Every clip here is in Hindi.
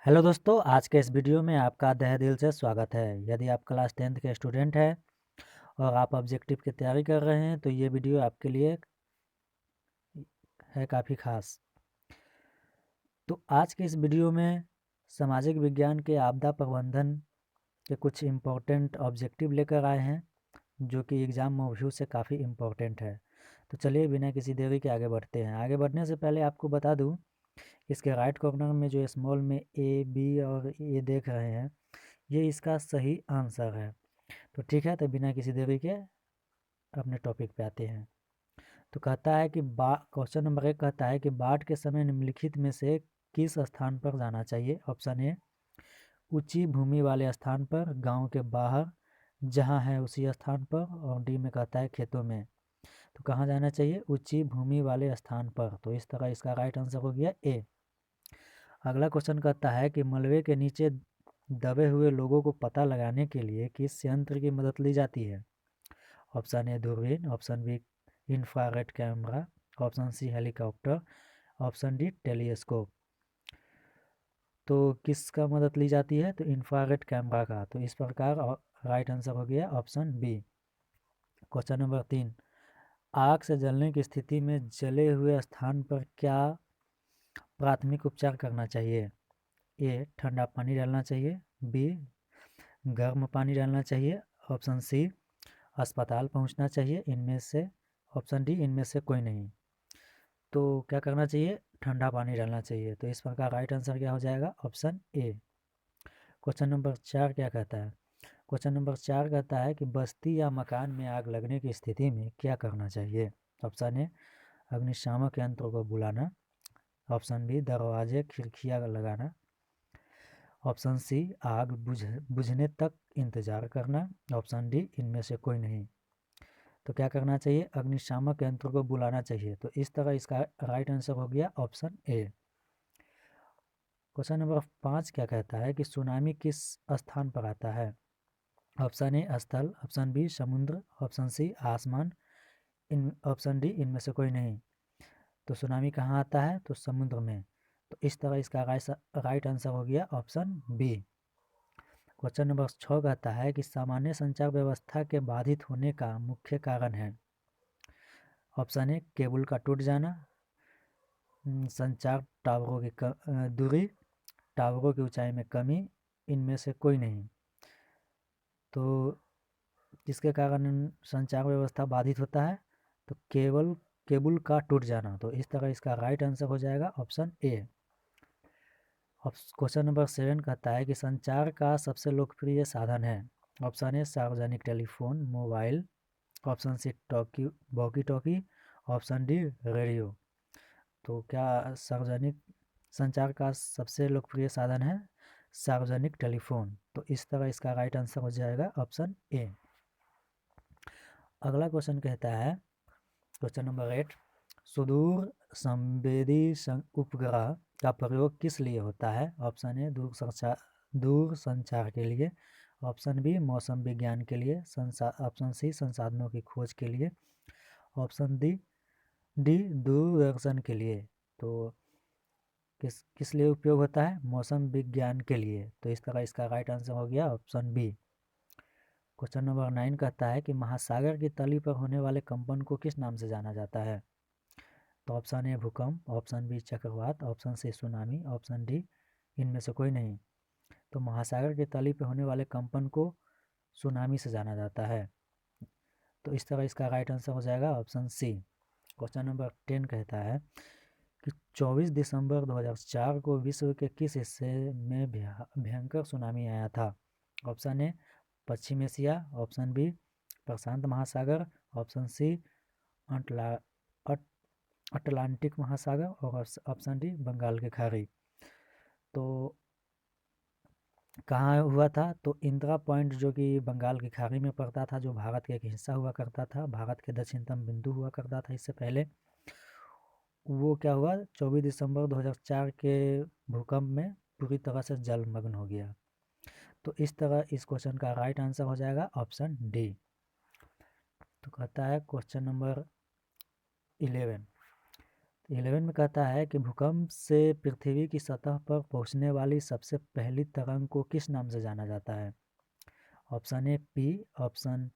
हेलो दोस्तों, आज के इस वीडियो में आपका तहे दिल से स्वागत है। यदि आप क्लास 10th के स्टूडेंट हैं और आप ऑब्जेक्टिव की तैयारी कर रहे हैं तो ये वीडियो आपके लिए है काफ़ी खास। तो आज के इस वीडियो में सामाजिक विज्ञान के आपदा प्रबंधन के कुछ इम्पोर्टेंट ऑब्जेक्टिव लेकर आए हैं जो कि एग्ज़ाम में से काफ़ी इम्पोर्टेंट है। तो चलिए बिना किसी देरी के आगे बढ़ते हैं। आगे बढ़ने से पहले आपको बता दूं, इसके राइट कॉर्नर में जो स्मॉल में ए बी और ये देख रहे हैं, ये इसका सही आंसर है। तो ठीक है, तो बिना किसी देरी के अपने टॉपिक पे आते हैं। तो कहता है कि क्वेश्चन नंबर 1 कहता है कि बाढ़ के समय निम्नलिखित में से किस स्थान पर जाना चाहिए। ऑप्शन ए ऊंची भूमि वाले स्थान पर, गांव के बाहर जहां है उसी स्थान पर, और डी में कहता है खेतों में। तो कहाँ जाना चाहिए? ऊंची भूमि वाले स्थान पर। तो इस तरह इसका राइट आंसर हो गया ए। अगला क्वेश्चन कहता है कि मलबे के नीचे दबे हुए लोगों को पता लगाने के लिए किस यंत्र की मदद ली जाती है। ऑप्शन ए दूरबीन, option B infrared camera, option C helicopter, option D telescope. तो किसका मदद ली जाती है? तो इंफ्रारेड कैमरा का। तो इस प्रकार राइट आंसर हो गया ऑप्शन बी। क्वेश्चन नंबर 3, आग से जलने की स्थिति में जले हुए स्थान पर क्या प्राथमिक उपचार करना चाहिए। ए ठंडा पानी डालना चाहिए, बी गर्म पानी डालना चाहिए, ऑप्शन सी अस्पताल पहुंचना चाहिए, इनमें से ऑप्शन डी इनमें से कोई नहीं। तो क्या करना चाहिए? ठंडा पानी डालना चाहिए। तो इस प्रकार राइट आंसर क्या हो जाएगा? Option A. क्वेश्चन नंबर 4 क्या कहता है? क्वेश्चन नंबर 4 कहता है कि बस्ती या मकान में आग लगने की स्थिति में क्या करना चाहिए। ऑप्शन ए अग्निशामक यंत्रों को बुलाना, ऑप्शन बी दरवाजे खिड़कियाँ लगाना, ऑप्शन सी आग बुझने तक इंतजार करना, ऑप्शन डी इनमें से कोई नहीं। तो क्या करना चाहिए? अग्निशामक यंत्र को बुलाना चाहिए। तो इस तरह इसका राइट आंसर हो गया ऑप्शन ए। क्वेश्चन नंबर 5 क्या कहता है कि सुनामी किस स्थान पर आता है। ऑप्शन ए स्थल, ऑप्शन बी समुद्र, ऑप्शन सी आसमान, ऑप्शन डी इनमें से कोई नहीं। तो सुनामी कहाँ आता है? तो समुद्र में। तो इस तरह इसका राइट आंसर हो गया ऑप्शन बी। क्वेश्चन नंबर 6 कहता है कि सामान्य संचार व्यवस्था के बाधित होने का मुख्य कारण है। ऑप्शन ए केबल का टूट जाना, संचार टावरों की दूरी, टावरों की ऊंचाई में कमी, इनमें से कोई नहीं। तो जिसके कारण संचार व्यवस्था बाधित होता है, तो केबल का टूट जाना। तो इस तरह इसका राइट आंसर हो जाएगा ऑप्शन ए। क्वेश्चन नंबर 7 कहता है कि संचार का सबसे लोकप्रिय साधन है। ऑप्शन ए सार्वजनिक telephone, mobile, option C talkie walkie talkie, option D radio. तो क्या सार्वजनिक संचार का सबसे लोकप्रिय साधन है सार्वजनिक टेलीफोन। तो इस तरह इसका राइट आंसर हो जाएगा ऑप्शन ए। अगला क्वेश्चन कहता है, क्वेश्चन नंबर 8, सुदूर संवेदी उपग्रह का प्रयोग किस लिए होता है। ऑप्शन ए दूर संचार के लिए, ऑप्शन बी मौसम विज्ञान के लिए, ऑप्शन सी संसाधनों की खोज के लिए, ऑप्शन डी दूरदर्शन के लिए। तो किस लिए उपयोग होता है? मौसम विज्ञान के लिए। तो इस तरह इसका राइट आंसर हो गया ऑप्शन बी। क्वेश्चन नंबर 9 कहता है कि महासागर की तली पर होने वाले कंपन को किस नाम से जाना जाता है। तो ऑप्शन ए भूकंप, ऑप्शन बी चक्रवात, option C tsunami, option D इनमें से कोई नहीं। तो महासागर की तली पर होने वाले कंपन को सुनामी से जाना जाता है। तो इस तरह इसका राइट आंसर हो जाएगा ऑप्शन सी। क्वेश्चन नंबर 10 कहता है कि 24 दिसंबर 2004 को विश्व के किस हिस्से में भयंकर सुनामी आया था। ऑप्शन ए पश्चिम एशिया, ऑप्शन बी प्रशांत महासागर, ऑप्शन सी अटलांटिक महासागर, और ऑप्शन डी बंगाल की खाड़ी। तो कहाँ हुआ था? तो इंदिरा पॉइंट जो कि बंगाल की खाड़ी में पड़ता था, जो भारत का एक हिस्सा हुआ करता था, भारत के दक्षिणतम बिंदु हुआ करता था इससे पहले, वो क्या हुआ 24 दिसंबर 2004 के भूकंप में पूरी तरह से जलमग्न हो गया। तो इस तरह इस क्वेश्चन का राइट आंसर हो जाएगा ऑप्शन डी। तो कहता है क्वेश्चन नंबर 11, 11 में कहता है कि भूकंप से पृथ्वी की सतह पर पहुंचने वाली सबसे पहली तरंग को किस नाम से जाना जाता है? Option A P, option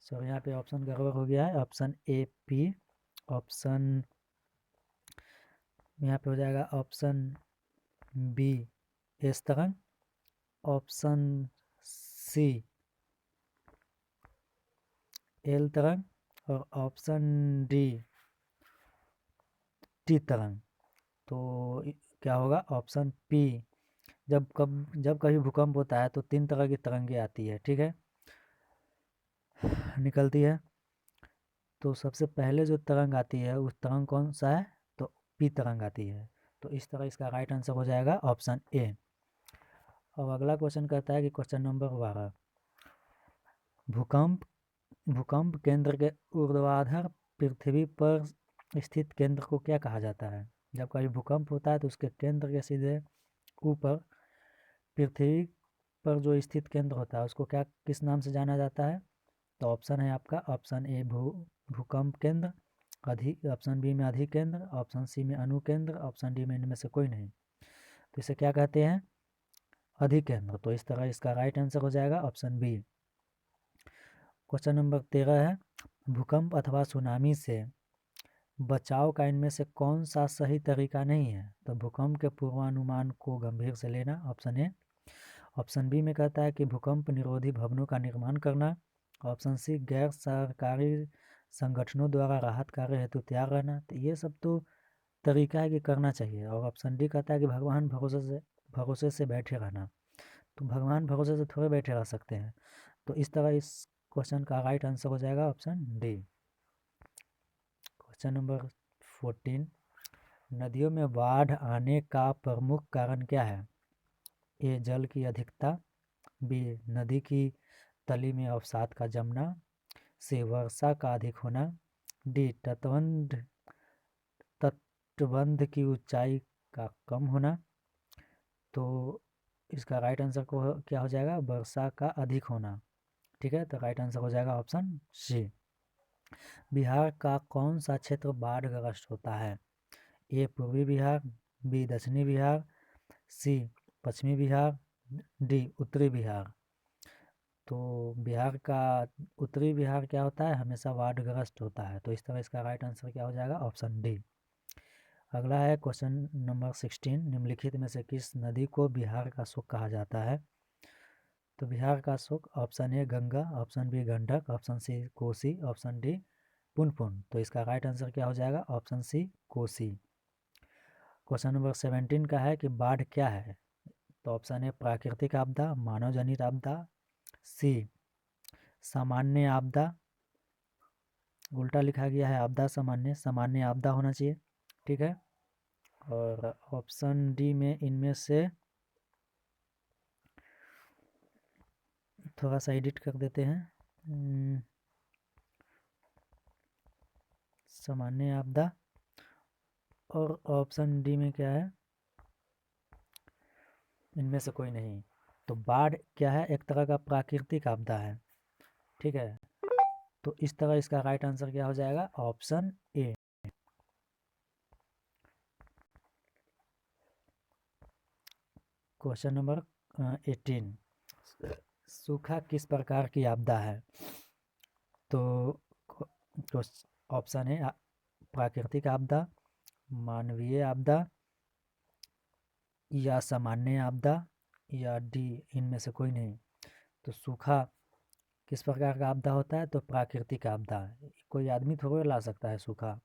sorry यहाँ पे ऑप्शन गड़बड़ हो गया है। ऑप्शन ए पी, ऑप्शन यहाँ पे हो जाएगा ऑप्शन बी एस तरंग, ऑप्शन सी एल तरंग और ऑप्शन डी टी तरंग। तो क्या होगा? Option P. जब कभी भूकंप होता है तो 3 तरह की तरंगे आती है, ठीक है, निकलती है। तो सबसे पहले जो तरंग आती है उस तरंग कौन सा है? तो पी तरंग आती है। तो इस तरह इसका राइट आंसर हो जाएगा ऑप्शन ए। अब अगला क्वेश्चन कहता है कि क्वेश्चन नंबर 12, भूकंप केंद्र के ऊर्ध्वाधर पृथ्वी पर स्थित केंद्र को क्या कहा जाता है? जब कभी भूकंप होता है तो उसके केंद्र के सीधे ऊपर पृथ्वी पर जो स्थित केंद्र होता है उसको क्या किस नाम से जाना जाता है? तो ऑप्शन है आपका ऑप्शन ए भूकंप केंद्र, ऑप्शन बी में अधिकेंद्र, ऑप्शन सी में अनुकेंद्र, ऑप्शन डी में इनमें से कोई नहीं। तो इसे क्या कहते हैं? अधिकेंद्र। तो इस तरह इसका राइट आंसर हो जाएगा ऑप्शन बी। क्वेश्चन नंबर 13 है, भूकंप अथवा सुनामी से बचाव का इनमें से कौन सा सही तरीका नहीं है? तो भूकंप के पूर्वानुमान को गंभीर से लेना, ऑप्शन ए। ऑप्शन बी में कहता है कि भूकंप निरोधी भवनों का निर्माण करना, ऑप्शन सी गैर सरकारी संगठनों द्वारा राहत कार्य हेतु तैयार रहना। तो ये सब तो तरीका है कि करना चाहिए। और ऑप्शन डी कहता है कि भगवान भरोसे से बैठे रहना। तो भगवान भरोसे से थोड़े बैठे रह सकते हैं। तो इस तरह इस क्वेश्चन का राइट आंसर हो जाएगा ऑप्शन डी। क्वेश्चन नंबर 14, नदियों में बाढ़ आने का प्रमुख कारण क्या है? ए जल की अधिकता, बी नदी की तली में अवसाद का जमना, सी वर्षा का अधिक होना, डी तटबंध की ऊंचाई का कम होना। तो इसका राइट आंसर को क्या हो जाएगा? वर्षा का अधिक होना, ठीक है। तो राइट आंसर हो जाएगा ऑप्शन सी। बिहार का कौन सा क्षेत्र बाढ़ग्रस्त होता है? ए पूर्वी बिहार, बी दक्षिणी बिहार, सी पश्चिमी बिहार, डी उत्तरी बिहार। तो बिहार का उत्तरी बिहार क्या होता है? हमेशा बाढ़ग्रस्त होता है। तो इस तरह इसका राइट आंसर क्या हो जाएगा? Option D. अगला है क्वेश्चन नंबर 16, निम्नलिखित में से किस नदी को बिहार का सुख कहा जाता है? तो बिहार का सुख option A Ganga, option B Gandak, option C Kosi, option D Punpun. तो इसका राइट आंसर क्या हो जाएगा? Option C Kosi. Question number 17 का है कि बाढ़ क्या है? तो ऑप्शन ए प्राकृतिक आपदा, मानव जनित आपदा, सी सामान्य आपदा, उल्टा लिखा गया है आपदा सामान्य आपदा होना चाहिए, ठीक है। और ऑप्शन डी में इनमें से थोड़ा सा एडिट कर देते हैं, सामान्य आपदा। और ऑप्शन डी में क्या है? इनमें से कोई नहीं। तो बाढ़ क्या है? एक तरह का प्राकृतिक आपदा है, ठीक है। तो इस तरह इसका राइट आंसर क्या हो जाएगा? Option A. क्वेश्चन नंबर 18, सूखा किस प्रकार की आपदा है? तो ऑप्शन है प्राकृतिक आपदा, मानवीय आपदा या सामान्य आपदा, या डी इनमें से कोई नहीं। तो सूखा किस प्रकार का आपदा होता है? तो प्राकृतिक आपदा, कोई आदमी थोड़ा ला सकता है सूखा।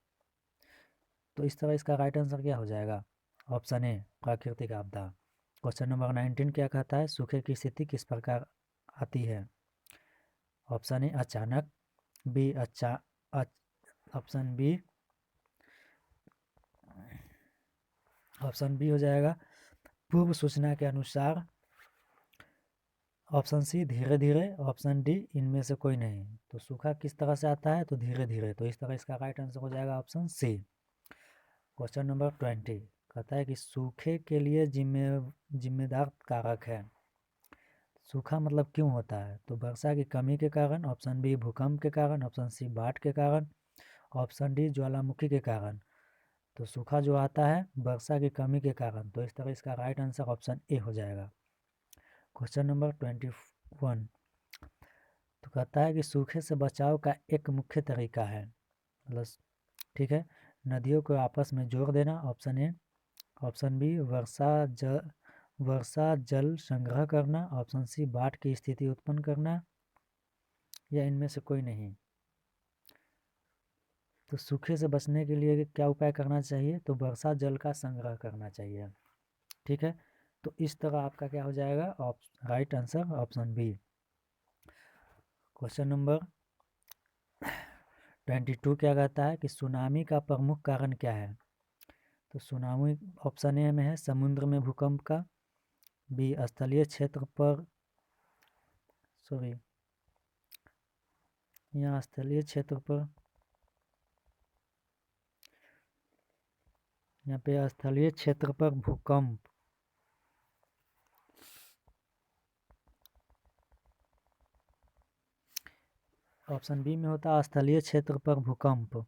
तो इस तरह इसका राइट आंसर क्या हो जाएगा? ऑप्शन ए प्राकृतिक आपदा। क्वेश्चन नंबर 19 क्या कहता है? सूखे की स्थिति किस प्रकार आती है? ऑप्शन ए अचानक, बी ऑप्शन बी हो जाएगा पूर्व सूचना के अनुसार, ऑप्शन सी धीरे धीरे, ऑप्शन डी इनमें से कोई नहीं। तो सूखा किस तरह से आता है? तो धीरे धीरे। तो इस तरह इसका राइट आंसर हो जाएगा ऑप्शन सी। क्वेश्चन नंबर 20 कहता है कि सूखे के लिए जिम्मेदार कारक है। सूखा मतलब क्यों होता है? तो वर्षा की कमी के कारण, ऑप्शन बी भूकंप के कारण, ऑप्शन सी बाढ़ के कारण, ऑप्शन डी ज्वालामुखी के कारण। तो सूखा जो आता है वर्षा की कमी के कारण। तो इस तरह इसका राइट आंसर ऑप्शन ए हो जाएगा। क्वेश्चन नंबर 21 तो कहता है कि सूखे से बचाव का एक मुख्य तरीका है, मतलब ठीक है, नदियों को आपस में जोड़ देना, ऑप्शन ए। ऑप्शन बी वर्षा जल संग्रह करना, ऑप्शन सी बाढ़ की स्थिति उत्पन्न करना, या इनमें से कोई नहीं। तो सूखे से बचने के लिए क्या उपाय करना चाहिए? तो वर्षा जल का संग्रह करना चाहिए, ठीक है। तो इस तरह आपका क्या हो जाएगा? Right answer option B. Question number 22 क्या कहता है कि सुनामी का प्रमुख कारण क्या है? तो सुनामी ऑप्शन ए में है समुद्र में भूकंप का, बी स्थलीय क्षेत्र पर, सॉरी यहाँ स्थलीय क्षेत्र पर, यहाँ पे स्थलीय क्षेत्र पर भूकंप, ऑप्शन बी में होता स्थलीय क्षेत्र पर भूकंप,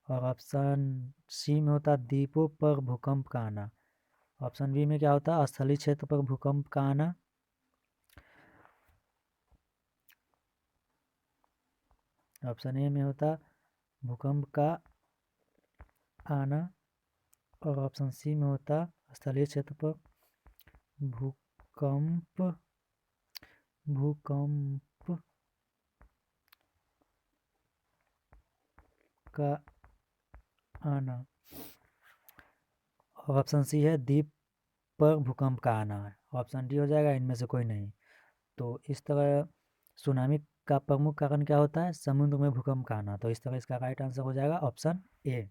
और ऑप्शन सी में होता द्वीपों पर भूकंप का आना। ऑप्शन बी में क्या होता? स्थलीय क्षेत्र पर भूकंप का आना, ऑप्शन ए में होता भूकंप का आना, और ऑप्शन सी में होता स्थलीय क्षेत्र पर भूकंप का आना, और ऑप्शन सी है द्वीप पर भूकंप का आना है। ऑप्शन डी हो जाएगा, इनमें से कोई नहीं। तो इस तरह सुनामी का प्रमुख कारण क्या होता है? समुद्र में भूकंप का आना। तो इस तरह इसका राइट आंसर हो जाएगा ऑप्शन ए।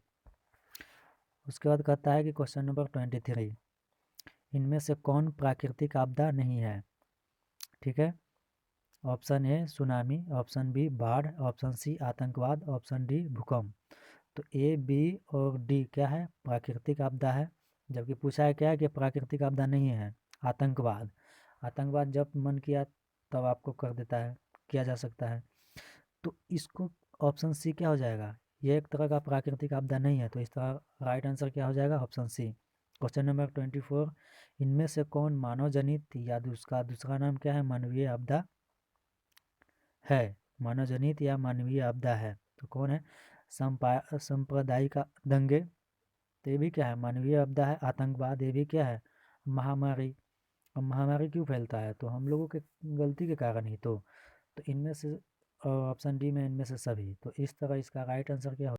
उसके बाद कहता है कि क्वेश्चन नंबर 23 इनमें से कौन प्राकृतिक आपदा नहीं है? ठीक है, option A tsunami, option B बाढ़, ऑप्शन सी आतंकवाद, ऑप्शन डी भूकंप। तो ए, बी और डी क्या है? प्राकृतिक आपदा है, जबकि पूछा है क्या है कि प्राकृतिक आपदा नहीं है, आतंकवाद। आतंकवाद जब मन किया तब आपको कर देता है, किया जा सकता है। तो इसको ऑप्शन सी क्या हो जाएगा? ये एक तरह का प्राकृतिक आपदा नहीं है, तो इस तरह राइट आंसर क्या हो जाएगा? ऑप्शन सी। क्वेश्चन नंबर 24 इनमें से कौन मानव जनित या उसका दूसरा नाम क्या है? मानवीय आपदा है, मानव जनित या मानवीय आपदा है। तो कौन है? सांप्रदायिक दंगे, तो ये भी क्या है? मानवीय आपदा है। आतंकवाद, ये भी क्या है? महामारी। अब महामारी क्यों फैलता है? तो हम लोगों के गलती के कारण ही तो इनमें से ऑप्शन डी में इनमें से सभी। तो इस तरह इसका राइट आंसर क्या हो